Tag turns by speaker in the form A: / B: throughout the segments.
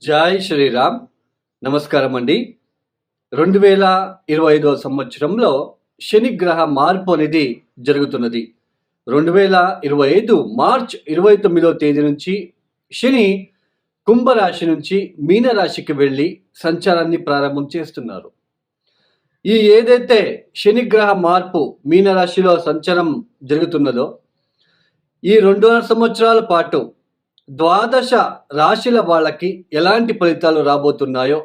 A: జై శ్రీరామ్. నమస్కారం అండి. 2025 సంవత్సరంలో శనిగ్రహ మార్పు అనేది జరుగుతున్నది. 2025 మార్చ్ 29వ తేదీ నుంచి శని కుంభరాశి నుంచి మీనరాశికి వెళ్ళి సంచారాన్ని ప్రారంభం చేస్తున్నారు. ఈ ఏదైతే శనిగ్రహ మార్పు మీనరాశిలో సంచారం జరుగుతున్నదో ఈ 2.5 సంవత్సరాల పాటు ద్వాదశ రాశుల వాళ్ళకి ఎలాంటి ఫలితాలు రాబోతున్నాయో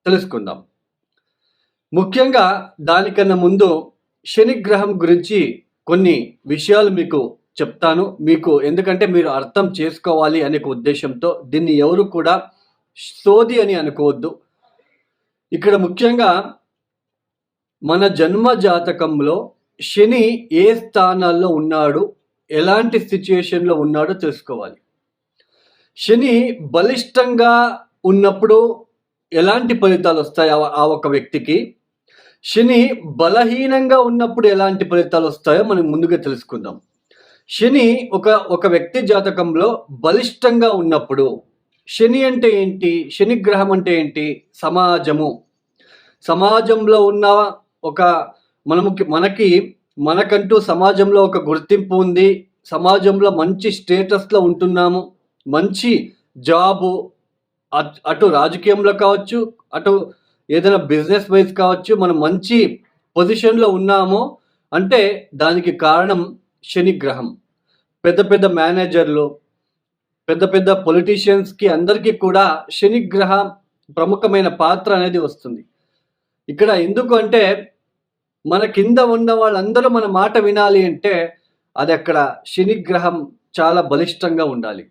A: తెలుసుకుందాం. ముఖ్యంగా దానికన్నా ముందు శనిగ్రహం గురించి కొన్ని విషయాలు మీకు చెప్తాను. ఎందుకంటే మీరు అర్థం చేసుకోవాలి అనే ఉద్దేశంతో దీన్ని ఎవరు కూడా సోది అని అనుకోవద్దు. ఇక్కడ ముఖ్యంగా మన జన్మ జాతకంలో శని ఏ స్థానాల్లో ఉన్నాడు, ఎలాంటి సిచ్యుయేషన్లో ఉన్నాడో తెలుసుకోవాలి. శని బలిష్టంగా ఉన్నప్పుడు ఎలాంటి ఫలితాలు వస్తాయి ఆ ఒక వ్యక్తికి, శని బలహీనంగా ఉన్నప్పుడు ఎలాంటి ఫలితాలు వస్తాయో మనం ముందుగా తెలుసుకుందాం. శని ఒక వ్యక్తి జాతకంలో బలిష్టంగా ఉన్నప్పుడు, శని అంటే ఏంటి, శని గ్రహం అంటే ఏంటి, సమాజంలో ఉన్న ఒక మనకంటూ సమాజంలో ఒక గుర్తింపు ఉంది, సమాజంలో మంచి స్టేటస్లో ఉంటున్నాము, మంచి జాబు, అటు రాజకీయంలో కావచ్చు, అటు ఏదైనా బిజినెస్ వైజ్ కావచ్చు, మనం మంచి పొజిషన్లో ఉన్నాము అంటే దానికి కారణం శనిగ్రహం. పెద్ద పెద్ద మేనేజర్లు, పెద్ద పెద్ద పొలిటీషియన్స్కి అందరికీ కూడా శనిగ్రహ ప్రముఖమైన పాత్ర అనేది వస్తుంది. ఇక్కడ ఎందుకు అంటే మన కింద ఉన్న వాళ్ళందరూ మన మాట వినాలి అంటే అది అక్కడ శనిగ్రహం చాలా బలిష్టంగా ఉండాలి.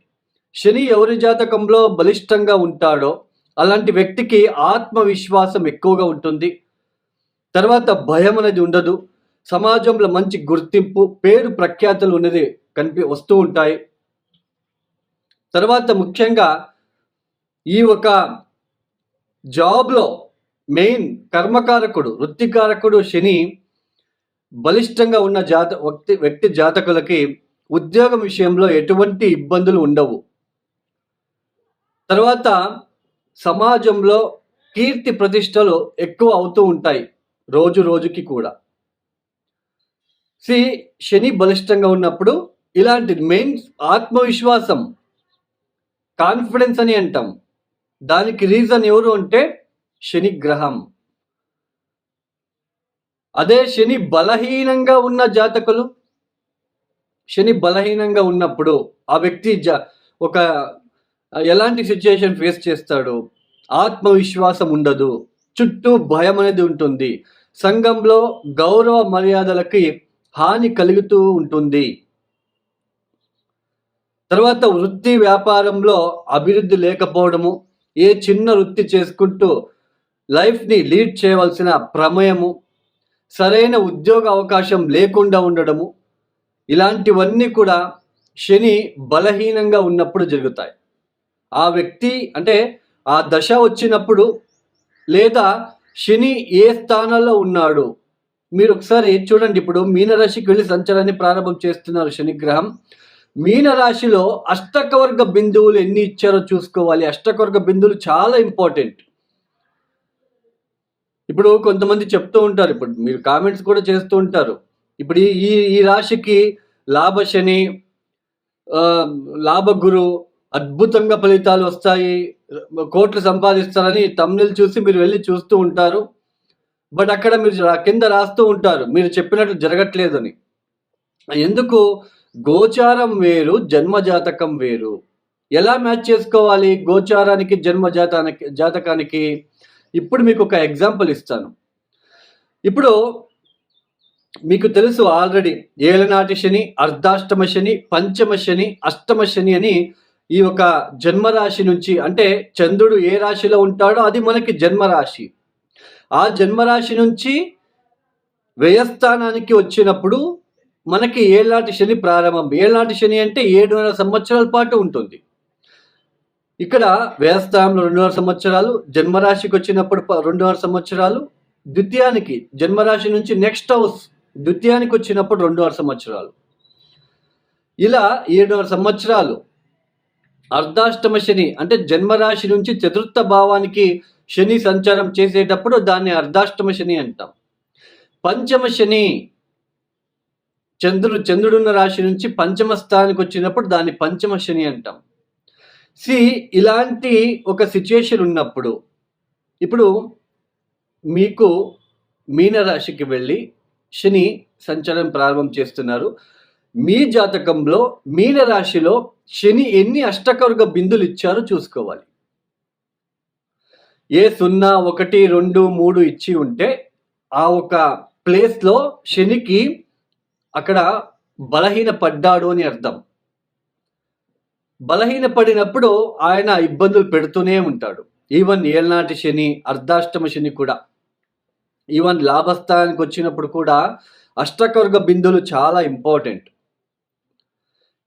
A: శని ఎవరి జాతకంలో బలిష్టంగా ఉంటాడో అలాంటి వ్యక్తికి ఆత్మవిశ్వాసం ఎక్కువగా ఉంటుంది. తర్వాత భయం అనేది ఉండదు. సమాజంలో మంచి గుర్తింపు, పేరు ప్రఖ్యాతులు అనేది వస్తూ ఉంటాయి. తర్వాత ముఖ్యంగా ఈ ఒక జాబ్లో మెయిన్ కర్మకారకుడు, వృత్తికారకుడు శని బలిష్టంగా ఉన్న వ్యక్తి జాతకులకి ఉద్యోగం విషయంలో ఎటువంటి ఇబ్బందులు ఉండవు. తర్వాత సమాజంలో కీర్తి ప్రతిష్టలు ఎక్కువ అవుతూ ఉంటాయి రోజు రోజుకి కూడా. శని బలిష్టంగా ఉన్నప్పుడు ఇలాంటి మెయిన్ ఆత్మవిశ్వాసం, కాన్ఫిడెన్స్ అని అంటాం. దానికి రీజన్ ఎవరు అంటే శనిగ్రహం. అదే శని బలహీనంగా ఉన్న జాతకులు, శని బలహీనంగా ఉన్నప్పుడు ఆ వ్యక్తి ఒక ఎలాంటి సిచ్యుయేషన్ ఫేస్ చేస్తాడు, ఆత్మవిశ్వాసం ఉండదు, చుట్టూ భయం అనేది ఉంటుంది, సంఘంలో గౌరవ మర్యాదలకి హాని కలుగుతూ ఉంటుంది. తర్వాత వృత్తి వ్యాపారంలో అభివృద్ధి లేకపోవడము, ఏ చిన్న వృత్తి చేసుకుంటూ లైఫ్ని లీడ్ చేయవలసిన ప్రమేయము, సరైన ఉద్యోగ అవకాశం లేకుండా ఉండడము, ఇలాంటివన్నీ కూడా శని బలహీనంగా ఉన్నప్పుడు జరుగుతాయి. ఆ వ్యక్తి అంటే ఆ దశ వచ్చినప్పుడు, లేదా శని ఏ స్థానంలో ఉన్నాడు మీరు ఒకసారి చూడండి. ఇప్పుడు మీనరాశికి వెళ్ళి సంచారాన్ని ప్రారంభం చేస్తున్నారు శనిగ్రహం. మీనరాశిలో అష్టకవర్గ బిందువులు ఎన్ని ఇచ్చారో చూసుకోవాలి. అష్టకవర్గ బిందువులు చాలా ఇంపార్టెంట్. ఇప్పుడు కొంతమంది చెప్తూ ఉంటారు, ఇప్పుడు మీరు కామెంట్స్ కూడా చేస్తూ ఉంటారు, ఇప్పుడు ఈ రాశికి లాభశని, లాభగురు, అద్భుతంగా ఫలితాలు వస్తాయి, కోట్లు సంపాదిస్తారని తమ్ముళ్ళు చూసి మీరు వెళ్ళి చూస్తూ ఉంటారు. బట్ అక్కడ మీరు కింద రాస్తూ ఉంటారు మీరు చెప్పినట్లు జరగట్లేదని. ఎందుకు? గోచారం వేరు, జన్మజాతకం వేరు. ఎలా మ్యాచ్ చేసుకోవాలి గోచారానికి జాతకానికి? ఇప్పుడు మీకు ఒక ఎగ్జాంపుల్ ఇస్తాను. ఇప్పుడు మీకు తెలుసు ఆల్రెడీ ఏలనాటి శని, అర్ధాష్టమ శని, పంచమ శని, అష్టమ శని అని ఈ ఒక జన్మరాశి నుంచి, అంటే చంద్రుడు ఏ రాశిలో ఉంటాడో అది మనకి జన్మరాశి. ఆ జన్మరాశి నుంచి వ్యయస్థానానికి వచ్చినప్పుడు మనకి ఏళ్ళనాటి శని ప్రారంభం. ఏళ్ళనాటి శని అంటే 7.5 సంవత్సరాల పాటు ఉంటుంది. ఇక్కడ వ్యయస్థానంలో 2.5 సంవత్సరాలు, జన్మరాశికి వచ్చినప్పుడు 2.5 సంవత్సరాలు, ద్వితీయానికి జన్మరాశి నుంచి నెక్స్ట్ హౌస్ ద్వితీయానికి వచ్చినప్పుడు 2.5 సంవత్సరాలు, ఇలా 7.5 సంవత్సరాలు అర్ధాష్టమ శని అంటే జన్మరాశి నుంచి చతుర్థ భావానికి శని సంచారం చేసేటప్పుడు దాన్ని అర్ధాష్టమ శని అంటాం. పంచమ శని చంద్రుడున్న రాశి నుంచి పంచమ స్థానానికి వచ్చినప్పుడు దాన్ని పంచమ శని అంటాం. ఇలాంటి ఒక సిచ్యుయేషన్ ఉన్నప్పుడు ఇప్పుడు మీకు మీనరాశికి వెళ్ళి శని సంచారం ప్రారంభం చేస్తున్నారు. మీ జాతకంలో మీనరాశిలో శని ఎన్ని అష్టకవర్గ బిందులు ఇచ్చారో చూసుకోవాలి. ఏ 0, 1, 2, 3 ఇచ్చి ఉంటే ఆ ఒక ప్లేస్లో శనికి అక్కడ బలహీన పడ్డాడు అని అర్థం. బలహీన పడినప్పుడు ఆయన ఇబ్బందులు పెడుతూనే ఉంటాడు. ఈవెన్ ఏళ్నాటి శని, అర్ధాష్టమ శని కూడా, ఈవెన్ లాభస్థానానికి వచ్చినప్పుడు కూడా అష్టకవర్గ బిందువులు చాలా ఇంపార్టెంట్.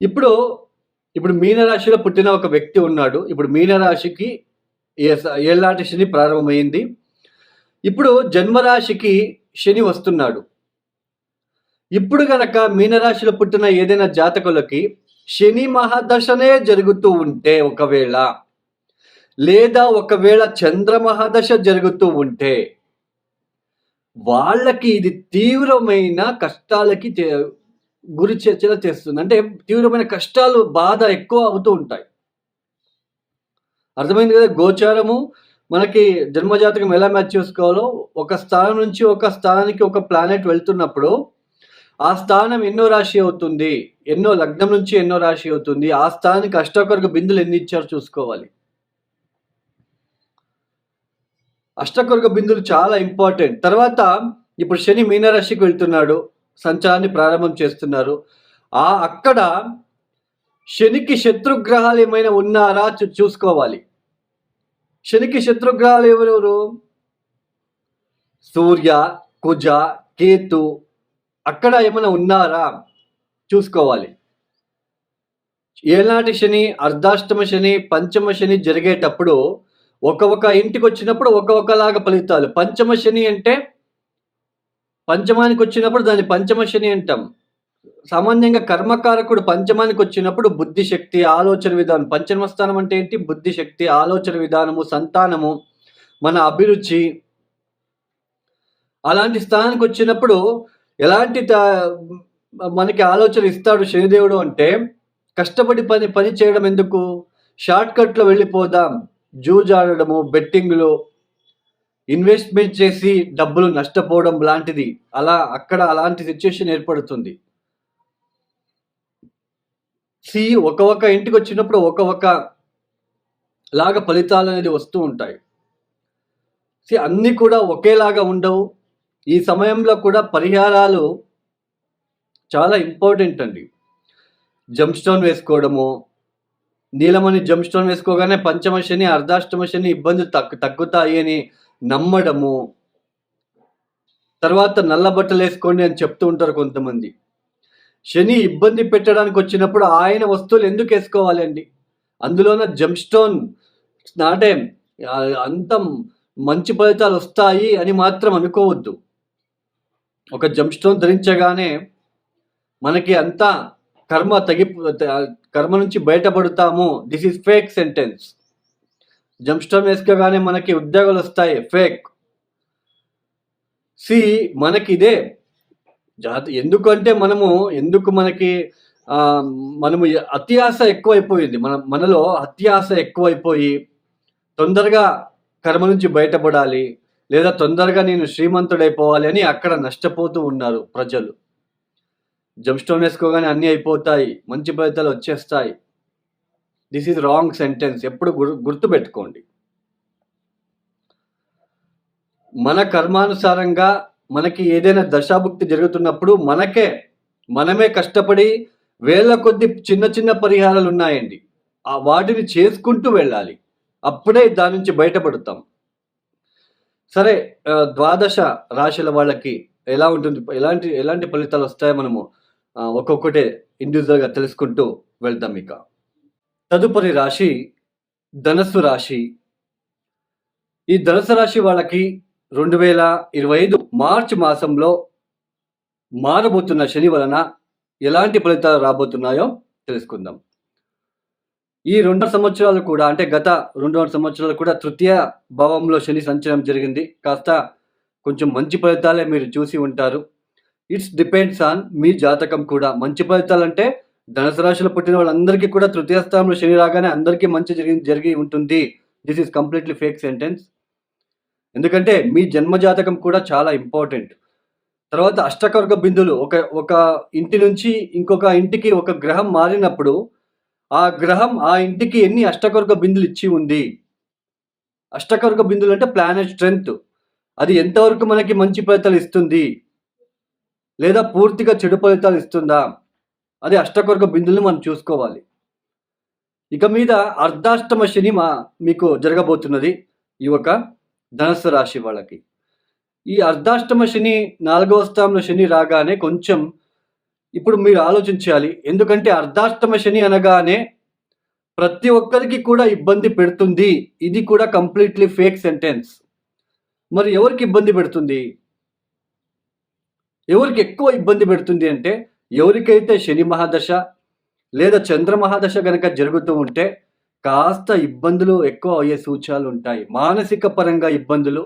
A: ఇప్పుడు మీనరాశిలో పుట్టిన ఒక వ్యక్తి ఉన్నాడు. ఇప్పుడు మీనరాశికి ఏళ్నాటి శని ప్రారంభమైంది. ఇప్పుడు జన్మరాశికి శని వస్తున్నాడు. ఇప్పుడు గనక మీనరాశిలో పుట్టిన ఏదైనా జాతకులకి శని మహాదశనే జరుగుతూ ఉంటే ఒకవేళ, లేదా ఒకవేళ చంద్ర మహాదశ జరుగుతూ ఉంటే వాళ్ళకి ఇది తీవ్రమైన కష్టాలకి గురి చర్చలు చేస్తుంది. అంటే తీవ్రమైన కష్టాలు, బాధ ఎక్కువ అవుతూ ఉంటాయి. అర్థమైంది కదా? గోచారము మనకి జన్మజాతకం ఎలా మ్యాచ్ చేసుకోవాలో, ఒక స్థానం నుంచి ఒక స్థానానికి ఒక ప్లానెట్ వెళ్తున్నప్పుడు ఆ స్థానం ఎన్నో రాశి అవుతుంది, ఎన్నో లగ్నం నుంచి ఎన్నో రాశి అవుతుంది, ఆ స్థానానికి అష్టకవర్గ బిందులు ఎన్ని ఇచ్చారో చూసుకోవాలి. అష్టకవర్గ బిందులు చాలా ఇంపార్టెంట్. తర్వాత ఇప్పుడు శని మీనరాశికి వెళ్తున్నాడు, సంచారాన్ని ప్రారంభం చేస్తున్నారు. అక్కడ శనికి శత్రుగ్రహాలు ఏమైనా ఉన్నారా చూసుకోవాలి. శనికి శత్రుగ్రహాలు ఎవరెవరు? సూర్య, కుజ, కేతు, అక్కడ ఏమైనా ఉన్నారా చూసుకోవాలి. ఏనాటి శని, అర్ధాష్టమ శని, పంచమ శని జరిగేటప్పుడు ఒక ఇంటికి వచ్చినప్పుడు ఒకలాగా ఫలితాలు. పంచమ శని అంటే పంచమానికి వచ్చినప్పుడు దాన్ని పంచమ శని అంటాం. సామాన్యంగా కర్మకారకుడు పంచమానికి వచ్చినప్పుడు బుద్ధిశక్తి, ఆలోచన విధానం. పంచమ స్థానం అంటే ఏంటి? బుద్ధిశక్తి, ఆలోచన విధానము, సంతానము, మన అభిరుచి. అలాంటి స్థానానికి వచ్చినప్పుడు ఎలాంటి మనకి ఆలోచన ఇస్తాడు శనిదేవుడు అంటే, కష్టపడి పని చేయడం ఎందుకు, షార్ట్ కట్లో వెళ్ళిపోదాం, జూజాడము, బెట్టింగ్లు, ఇన్వెస్ట్మెంట్ చేసి డబ్బులు నష్టపోవడం లాంటిది. అక్కడ అలాంటి సిచ్యుయేషన్ ఏర్పడుతుంది. ఒక ఇంటికి వచ్చినప్పుడు ఒక లాగా ఫలితాలు అనేది వస్తూ ఉంటాయి. అన్నీ కూడా ఒకేలాగా ఉండవు. ఈ సమయంలో కూడా పరిహారాలు చాలా ఇంపార్టెంట్ అండి. జంప్ స్టోన్ వేసుకోవడము, నీలమణి జంప్ స్టోన్ వేసుకోగానే పంచమ శని, అర్ధాష్టమ శని ఇబ్బందులు తగ్గుతాయి అని నమ్మడము. తర్వాత నల్ల బట్టలు వేసుకోండి అని చెప్తూ ఉంటారు కొంతమంది. శని ఇబ్బంది పెట్టడానికి వచ్చినప్పుడు ఆయన వస్తువులు ఎందుకు వేసుకోవాలి అండి? అందులోన జంప్ స్టోన్ అంటే అంత మంచి ఫలితాలు వస్తాయి అని మాత్రం అనుకోవద్దు. ఒక జంప్ స్టోన్ ధరించగానే మనకి అంతా కర్మ నుంచి బయటపడతాము. This is fake sentence. Jump stone వేసుకోగానే మనకి ఉద్యోగాలు వస్తాయి, ఫేక్. మనకి ఇదే ఎందుకంటే మనము అత్యాశ ఎక్కువైపోయింది. మనలో అత్యాశ ఎక్కువైపోయి తొందరగా కర్మ నుంచి బయటపడాలి, లేదా తొందరగా నేను శ్రీమంతుడైపోవాలి అని అక్కడ నష్టపోతూ ఉన్నారు ప్రజలు. జంప్ స్టోన్ వేసుకోగానే అన్నీ అయిపోతాయి, మంచి ఫలితాలు వచ్చేస్తాయి. This is wrong sentence. ఎప్పుడు గుర్తుపెట్టుకోండి. మన కర్మానుసారంగా మనకి ఏదైనా దశాభుక్తి జరుగుతున్నప్పుడు మనమే కష్టపడి వేల కొద్ది చిన్న పరిహారాలు ఉన్నాయండి, వాటిని చేసుకుంటూ వెళ్ళాలి. అప్పుడే దాని నుంచి బయటపడతాం. సరే, ద్వాదశ రాశుల వాళ్ళకి ఎలా ఉంటుంది, ఎలాంటి ఫలితాలు వస్తాయో మనము ఒక్కొక్కటే ఇండివిజువల్గా తెలుసుకుంటూ వెళ్దాం. ఇక తదుపరి రాశి ధనస్సు రాశి. ఈ ధనుసు రాశి వాళ్ళకి 2025 మార్చి మాసంలో మారబోతున్న శని వలన ఎలాంటి ఫలితాలు రాబోతున్నాయో తెలుసుకుందాం. ఈ 2 సంవత్సరాలు కూడా అంటే గత 2 సంవత్సరాలు కూడా తృతీయ భావంలో శని సంచారం జరిగింది. కాస్త కొంచెం మంచి ఫలితాలే మీరు చూసి ఉంటారు. ఇట్స్ డిపెండ్స్ ఆన్ మీ జాతకం కూడా. మంచి ఫలితాలంటే ధనుసు రాశిలో పుట్టిన వాళ్ళందరికీ కూడా తృతీయ స్థానంలో శని రాగానే అందరికీ మంచి జరిగి ఉంటుంది. This is completely fake sentence. ఎందుకంటే మీ జన్మ జాతకం కూడా చాలా ఇంపార్టెంట్. తర్వాత అష్టకర్గ బిందువులు ఒక ఇంటి నుంచి ఇంకొక ఇంటికి ఒక గ్రహం మారినప్పుడు ఆ గ్రహం ఆ ఇంటికి ఎన్ని అష్టకర్గ బిందువులు ఇచ్చి ఉంది. అష్టకర్గ బిందువులు అంటే ప్లానెట్ స్ట్రెంగ్త్. అది ఎంతవరకు మనకి మంచి ఫలితాలు ఇస్తుంది లేదా పూర్తిగా చెడు ఫలితాలు ఇస్తుందా, అది అష్టకర్గ బిందువులను మనం చూసుకోవాలి. ఇక మీద అర్ధాష్టమ శని మీకు జరగబోతున్నది ఈ ఒక ధనుస్సు రాశి వాళ్ళకి. ఈ అర్ధాష్టమ శని 4వ స్థానంలో శని రాగానే కొంచెం ఇప్పుడు మీరు ఆలోచించాలి. ఎందుకంటే అర్ధాష్టమ శని అనగానే ప్రతి ఒక్కరికి కూడా ఇబ్బంది పెడుతుంది. ఇది కూడా కంప్లీట్‌లీ ఫేక్ సెంటెన్స్. మరి ఎవరికి ఇబ్బంది పెడుతుంది? ఎవరికి ఎక్కువ ఇబ్బంది పెడుతుంది అంటే ఎవరికైతే శని మహాదశ లేదా చంద్ర మహాదశ గనక జరుగుతూ ఉంటే కాస్త ఇబ్బందులు ఎక్కువ అయ్యే సూచనలు ఉంటాయి. మానసిక పరంగా ఇబ్బందులు,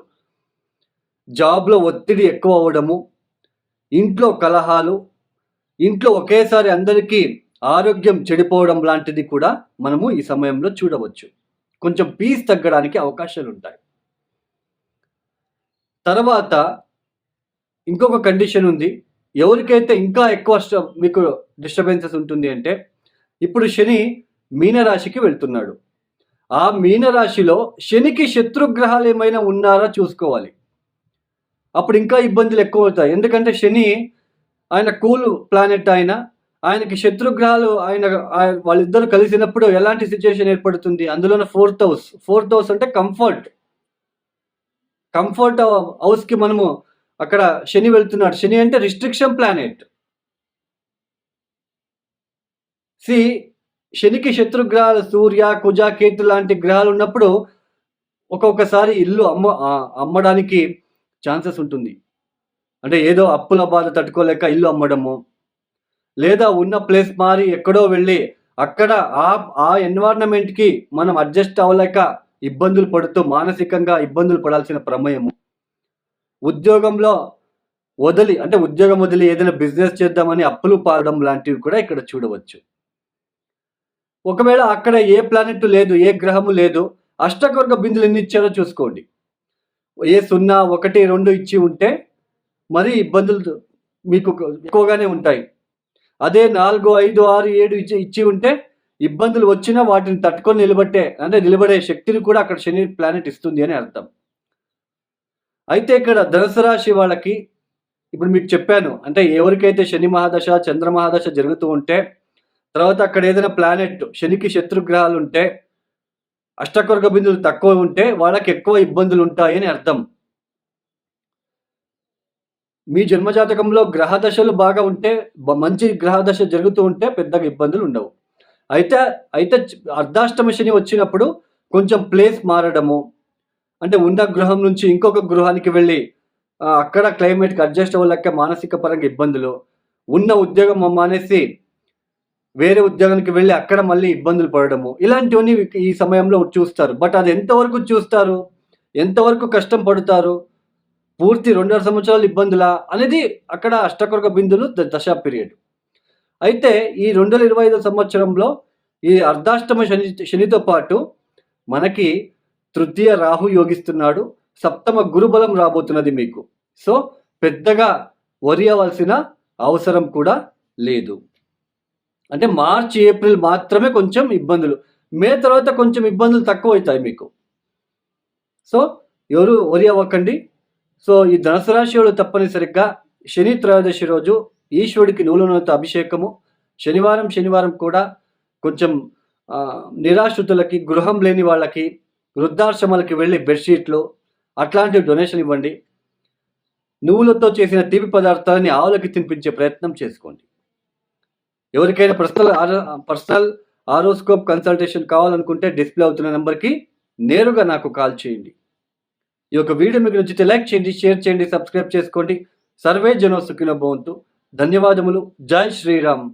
A: జాబ్‌లో ఒత్తిడి ఎక్కువ అవ్వడము, ఇంట్లో కలహాలు, ఇంట్లో ఒకేసారి అందరికీ ఆరోగ్యం చెడిపోవడం లాంటిది కూడా మనము ఈ సమయంలో చూడవచ్చు. కొంచెం పీస్ తగ్గడానికి అవకాశాలుంటాయి. తర్వాత ఇంకొక కండిషన్ ఉంది. ఎవరికైతే ఇంకా ఎక్కువ మీకు డిస్టర్బెన్సెస్ ఉంటుంది అంటే ఇప్పుడు శని మీనరాశికి వెళ్తున్నాడు. ఆ మీనరాశిలో శనికి శత్రుగ్రహాలు ఏమైనా ఉన్నారా చూసుకోవాలి. అప్పుడు ఇంకా ఇబ్బందులు ఎక్కువ అవుతాయి. ఎందుకంటే శని ఆయన కూల్ ప్లానెట్ ఆయనకి శత్రుగ్రహాలు వాళ్ళిద్దరూ కలిసినప్పుడు ఎలాంటి సిచ్యుయేషన్ ఏర్పడుతుంది? అందులోనే ఫోర్త్ హౌస్ అంటే కంఫర్ట్ హౌస్‌కి మనము అక్కడ శని వెళ్తున్నాడు. శని అంటే రిస్ట్రిక్షన్ ప్లానెట్. శనికి శత్రుగ్రహాలు సూర్య, కుజ, కేతు లాంటి గ్రహాలు ఉన్నప్పుడు ఒక్కొక్కసారి ఇల్లు అమ్మడానికి ఛాన్సెస్ ఉంటుంది. అంటే ఏదో అప్పుల బాధ తట్టుకోలేక ఇల్లు అమ్మడము, లేదా ఉన్న ప్లేస్ మారి ఎక్కడో వెళ్ళి అక్కడ ఆ ఎన్విరాన్మెంట్‌కి మనం అడ్జస్ట్ అవ్వలేక ఇబ్బందులు పడుతూ మానసికంగా ఇబ్బందులు పడాల్సిన ప్రమేయము. ఉద్యోగంలో ఉద్యోగం వదిలి ఏదైనా బిజినెస్ చేద్దామని అప్పులు పారడం లాంటివి కూడా ఇక్కడ చూడవచ్చు. ఒకవేళ అక్కడ ఏ ప్లానెట్ లేదు, ఏ గ్రహము లేదు, అష్టకర్గ బిందువులు ఎన్ని ఇచ్చారో చూసుకోండి. ఏ 0, 1, 2 ఇచ్చి ఉంటే మరి ఇబ్బందులు మీకు ఎక్కువగానే ఉంటాయి. అదే 4, 5, 6, 7 ఇచ్చి ఉంటే ఇబ్బందులు వచ్చినా వాటిని తట్టుకొని నిలబడే శక్తిని కూడా అక్కడ శని ప్లానెట్ ఇస్తుంది అని అర్థం. అయితే ఇక్కడ ధనుసు రాశి వాళ్ళకి ఇప్పుడు మీకు చెప్పాను. అంటే ఎవరికైతే శని మహాదశ, చంద్ర మహాదశ జరుగుతూ ఉంటే, తర్వాత అక్కడ ఏదైనా ప్లానెట్ శనికి శత్రుగ్రహాలు ఉంటే, అష్టకర్గ బిందువులు తక్కువ ఉంటే వాళ్ళకి ఎక్కువ ఇబ్బందులు ఉంటాయని అర్థం. మీ జన్మజాతకంలో గ్రహ దశలు బాగా ఉంటే, మంచి గ్రహ దశ జరుగుతూ ఉంటే పెద్దగా ఇబ్బందులు ఉండవు. అయితే అర్ధాష్టమ శని వచ్చినప్పుడు కొంచెం ప్లేస్ మారడము, అంటే ఉన్న గృహం నుంచి ఇంకొక గృహానికి వెళ్ళి అక్కడ క్లైమేట్‌కి అడ్జస్ట్ అవ్వలేక మానసిక పరంగా ఇబ్బందులు, ఉన్న ఉద్యోగం మానేసి వేరే ఉద్యోగానికి వెళ్ళి అక్కడ మళ్ళీ ఇబ్బందులు పడడము, ఇలాంటివన్నీ ఈ సమయంలో చూస్తారు. బట్ అది ఎంతవరకు చూస్తారు? ఎంతవరకు కష్టం పడతారు? పూర్తి 2.5 సంవత్సరాలు ఇబ్బందులా? అనేది అక్కడ అష్టకర్గ బిందువులు దశా పీరియడ్. అయితే ఈ 2025 సంవత్సరంలో ఈ అర్ధాష్టమ శనితో పాటు మనకి తృతీయ రాహు యోగిస్తున్నాడు. సప్తమ గురుబలం రాబోతున్నది మీకు. సో పెద్దగా వరి అవ్వాల్సిన అవసరం కూడా లేదు. అంటే మార్చ్, ఏప్రిల్ మాత్రమే కొంచెం ఇబ్బందులు. మే తర్వాత కొంచెం ఇబ్బందులు తక్కువ అవుతాయి మీకు. సో ఎవరు వరి అవ్వకండి. సో ఈ ధనుసు రాశి వాళ్ళు తప్పనిసరిగా శని త్రయోదశి రోజు ఈశ్వరుడికి నూనెతో అభిషేకము, శనివారం కూడా కొంచెం నిరాశ్రితులకి, గృహం లేని వాళ్ళకి, వృద్ధాశ్రమాలకి వెళ్ళి బెడ్షీట్లు అట్లాంటివి డొనేషన్ ఇవ్వండి. నువ్వులతో చేసిన తీపి పదార్థాలని ఆవులకి తినిపించే ప్రయత్నం చేసుకోండి. ఎవరికైనా పర్సనల్ ఆరోస్కోప్ కన్సల్టేషన్ కావాలనుకుంటే డిస్ప్లే అవుతున్న నెంబర్కి నేరుగా నాకు కాల్ చేయండి. ఈ యొక్క వీడియో మీకు నచ్చితే లైక్ చేయండి, షేర్ చేయండి, సబ్స్క్రైబ్ చేసుకోండి. సర్వే జనో సుఖినో భవంతు. ధన్యవాదములు. జై శ్రీరామ్.